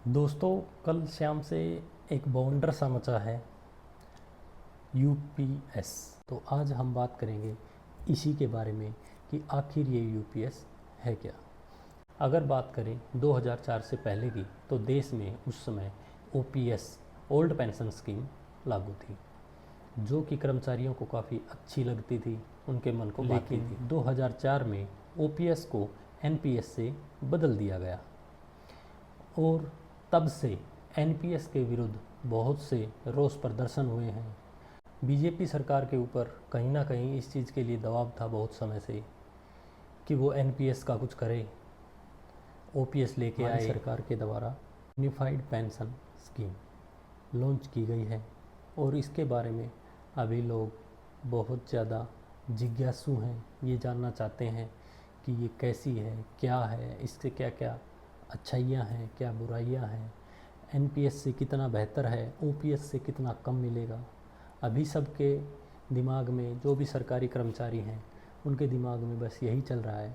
दोस्तों, कल शाम से एक बाउंडर सा मचा है यूपीएस। तो आज हम बात करेंगे इसी के बारे में कि आखिर ये यूपीएस है क्या। अगर बात करें 2004 से पहले की, तो देश में उस समय ओपीएस ओल्ड पेंशन स्कीम लागू थी, जो कि कर्मचारियों को काफ़ी अच्छी लगती थी, उनके मन को भाती थी। 2004 में ओपीएस को एनपीएस से बदल दिया गया और तब से एनपीएस के विरुद्ध बहुत से रोष प्रदर्शन हुए हैं। बीजेपी सरकार के ऊपर कहीं ना कहीं इस चीज़ के लिए दबाव था बहुत समय से कि वो एनपीएस का कुछ करे। ओपीएस लेके आए। सरकार के द्वारा यूनिफाइड पेंशन स्कीम लॉन्च की गई है और इसके बारे में अभी लोग बहुत ज़्यादा जिज्ञासु हैं, ये जानना चाहते हैं कि ये कैसी है, क्या है, इससे क्या क्या अच्छाइयाँ हैं, क्या बुराइयाँ हैं, एनपीएस से कितना बेहतर है, ओपीएस से कितना कम मिलेगा। अभी सबके दिमाग में, जो भी सरकारी कर्मचारी हैं, उनके दिमाग में बस यही चल रहा है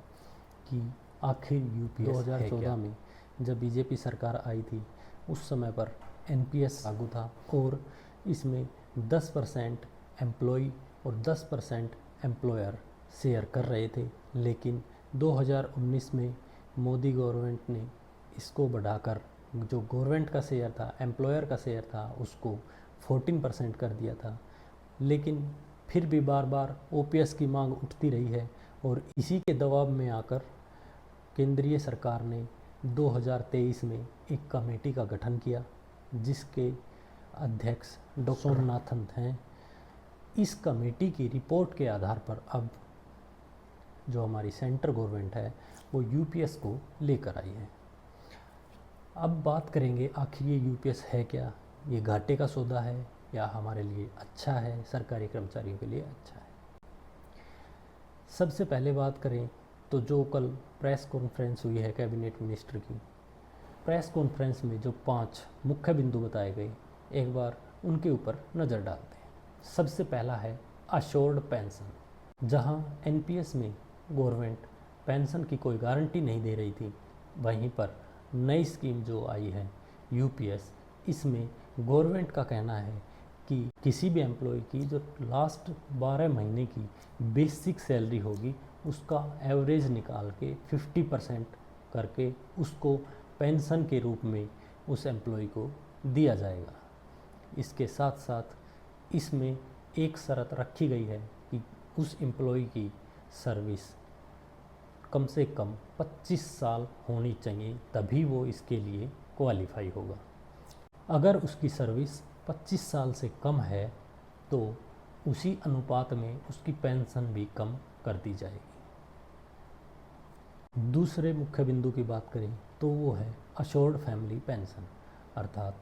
कि आखिर यूपीएस 2014 में जब बीजेपी सरकार आई थी, उस समय पर एनपीएस लागू था और इसमें 10% एम्प्लॉय और 10% एम्प्लॉयर शेयर कर रहे थे। लेकिन 2019 में मोदी गवर्नमेंट ने इसको बढ़ाकर जो गवर्नमेंट का शेयर था, एम्प्लॉयर का शेयर था, उसको 14% कर दिया था। लेकिन फिर भी बार बार ओपीएस की मांग उठती रही है और इसी के दबाव में आकर केंद्रीय सरकार ने 2023 में एक कमेटी का गठन किया, जिसके अध्यक्ष डॉक्टर सोमनाथन हैं। इस कमेटी की रिपोर्ट के आधार पर अब जो हमारी सेंट्रल गवर्नमेंट है वो यूपीएस को लेकर आई है। अब बात करेंगे आखिर ये यूपीएस है क्या, ये घाटे का सौदा है या हमारे लिए अच्छा है, सरकारी कर्मचारियों के लिए अच्छा है। सबसे पहले बात करें तो जो कल प्रेस कॉन्फ्रेंस हुई है कैबिनेट मिनिस्टर की, प्रेस कॉन्फ्रेंस में जो 5 मुख्य बिंदु बताए गए, एक बार उनके ऊपर नज़र डालते हैं। सबसे पहला है अश्योर्ड पेंशन। जहां एनपीएस में गवर्नमेंट पेंशन की कोई गारंटी नहीं दे रही थी, वहीं पर नई स्कीम जो आई है यूपीएस, इसमें गवर्नमेंट का कहना है कि किसी भी एम्प्लॉय की जो लास्ट 12 महीने की बेसिक सैलरी होगी, उसका एवरेज निकाल के 50% करके उसको पेंशन के रूप में उस एम्प्लॉय को दिया जाएगा। इसके साथ साथ इसमें एक शर्त रखी गई है कि उस एम्प्लॉय की सर्विस कम से कम 25 साल होनी चाहिए, तभी वो इसके लिए क्वालिफाई होगा। अगर उसकी सर्विस 25 साल से कम है तो उसी अनुपात में उसकी पेंशन भी कम कर दी जाएगी। दूसरे मुख्य बिंदु की बात करें तो वो है अश्योर्ड फैमिली पेंशन, अर्थात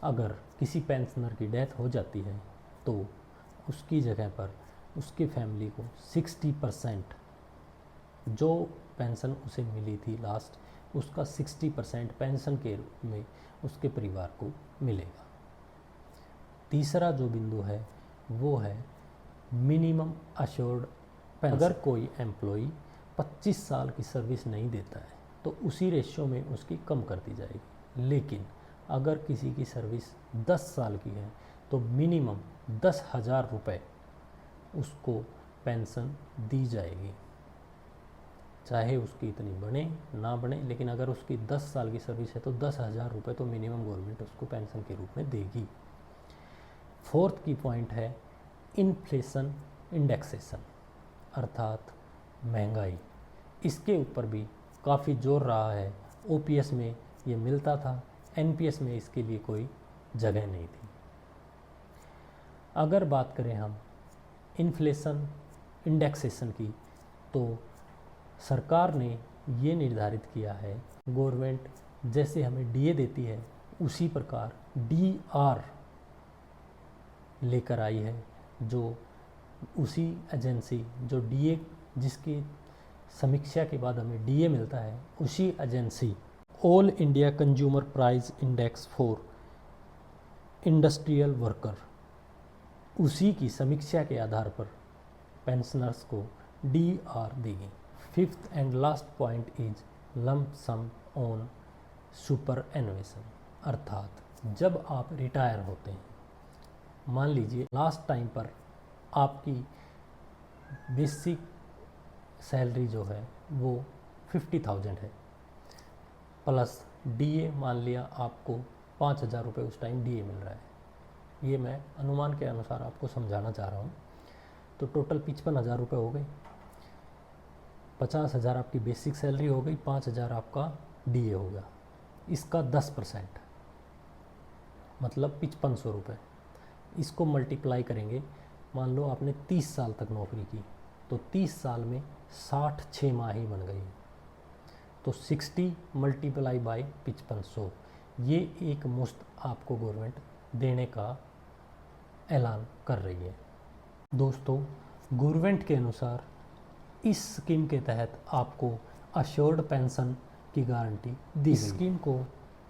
अगर किसी पेंशनर की डेथ हो जाती है तो उसकी जगह पर उसकी फैमिली को 60% जो पेंशन उसे मिली थी लास्ट, उसका 60% पेंशन के रूप में उसके परिवार को मिलेगा। तीसरा जो बिंदु है वो है मिनिमम अश्योर्ड पेंशन। अगर कोई एम्प्लॉई 25 साल की सर्विस नहीं देता है तो उसी रेशियो में उसकी कम कर दी जाएगी। लेकिन अगर किसी की सर्विस 10 साल की है तो मिनिमम 10,000 रुपये उसको पेंशन दी जाएगी, चाहे उसकी इतनी बने ना बने। लेकिन अगर उसकी 10 साल की सर्विस है तो 10,000 रुपये तो मिनिमम गवर्नमेंट उसको पेंशन के रूप में देगी। फोर्थ की पॉइंट है इन्फ्लेशन इंडेक्सेशन, अर्थात महंगाई। इसके ऊपर भी काफ़ी जोर रहा है। ओपीएस में ये मिलता था, एनपीएस में इसके लिए कोई जगह नहीं थी। अगर बात करें हम इन्फ्लेशन इंडेक्सेशन की, तो सरकार ने ये निर्धारित किया है, गवर्नमेंट जैसे हमें डीए देती है उसी प्रकार डीआर लेकर आई है, जो उसी एजेंसी जो डीए, जिसकी समीक्षा के बाद हमें डीए मिलता है, उसी agency all India consumer price index for industrial worker, उसी की समीक्षा के आधार पर पेंशनर्स को डीआर देगी। Fifth and last point is lump sum on superannuation, अर्थात जब आप रिटायर होते हैं, मान लीजिए लास्ट टाइम पर आपकी बेसिक सैलरी जो है वो 50,000 है, प्लस डीए मान लिया आपको 5,000 रुपये उस टाइम डीए मिल रहा है। ये मैं अनुमान के अनुसार आपको समझाना चाह रहा हूँ। तो टोटल 55,000 रुपये हो गए, 50,000 आपकी बेसिक सैलरी हो गई, 5,000 आपका डीए हो गया। इसका 10% मतलब 5500 रुपये। इसको मल्टीप्लाई करेंगे, मान लो आपने 30 साल तक नौकरी की, तो 30 साल में 66 माह ही बन गई, तो 60 मल्टीप्लाई बाई 5500, ये एक मुश्त आपको गवर्नमेंट देने का ऐलान कर रही है। दोस्तों, गवर्नमेंट के अनुसार इस स्कीम के तहत आपको अश्योर्ड पेंशन की गारंटी दी। इस स्कीम को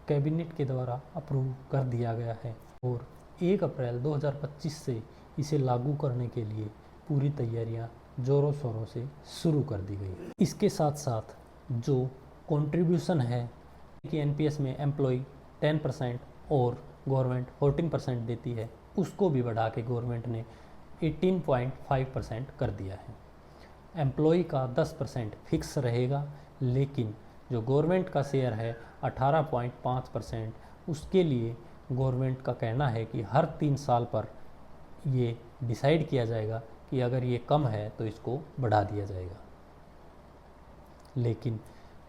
कैबिनेट के द्वारा अप्रूव कर दिया गया है और 1 अप्रैल 2025 से इसे लागू करने के लिए पूरी तैयारियां ज़ोरों शोरों से शुरू कर दी गई। इसके साथ साथ जो कंट्रीब्यूशन है कि एनपीएस में एम्प्लॉय 10% और गवर्नमेंट 14% देती है, उसको भी बढ़ा के गवर्नमेंट ने 18.5% कर दिया है। एम्प्लॉय का 10% फिक्स रहेगा, लेकिन जो गवर्नमेंट का शेयर है 18.5%, उसके लिए गवर्नमेंट का कहना है कि हर 3 साल पर ये डिसाइड किया जाएगा कि अगर ये कम है तो इसको बढ़ा दिया जाएगा। लेकिन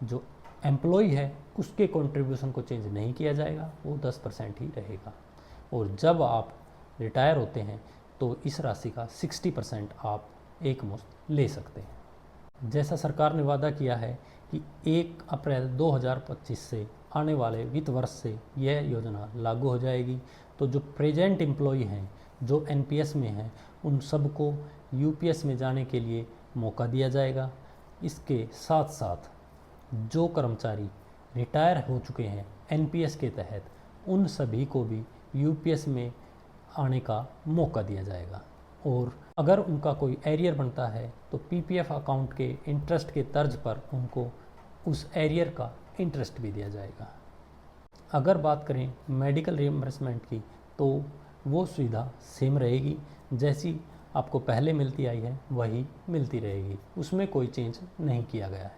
जो एम्प्लॉय है उसके कंट्रीब्यूशन को चेंज नहीं किया जाएगा, वो 10% ही रहेगा। और जब आप रिटायर होते हैं तो इस राशि का 60% आप एक मुश्त ले सकते हैं। जैसा सरकार ने वादा किया है कि 1 अप्रैल 2025 से आने वाले वित्त वर्ष से यह योजना लागू हो जाएगी, तो जो प्रेजेंट एम्प्लॉय हैं जो एनपीएस में हैं, उन सबको यूपीएस में जाने के लिए मौका दिया जाएगा। इसके साथ साथ जो कर्मचारी रिटायर हो चुके हैं एनपीएस के तहत, उन सभी को भी यूपीएस में आने का मौका दिया जाएगा। और अगर उनका कोई एरियर बनता है तो पीपीएफ अकाउंट के इंटरेस्ट के तर्ज पर उनको उस एरियर का इंटरेस्ट भी दिया जाएगा। अगर बात करें मेडिकल रिइंबर्समेंट की, तो वो सुविधा सेम रहेगी, जैसी आपको पहले मिलती आई है वही मिलती रहेगी, उसमें कोई चेंज नहीं किया गया है।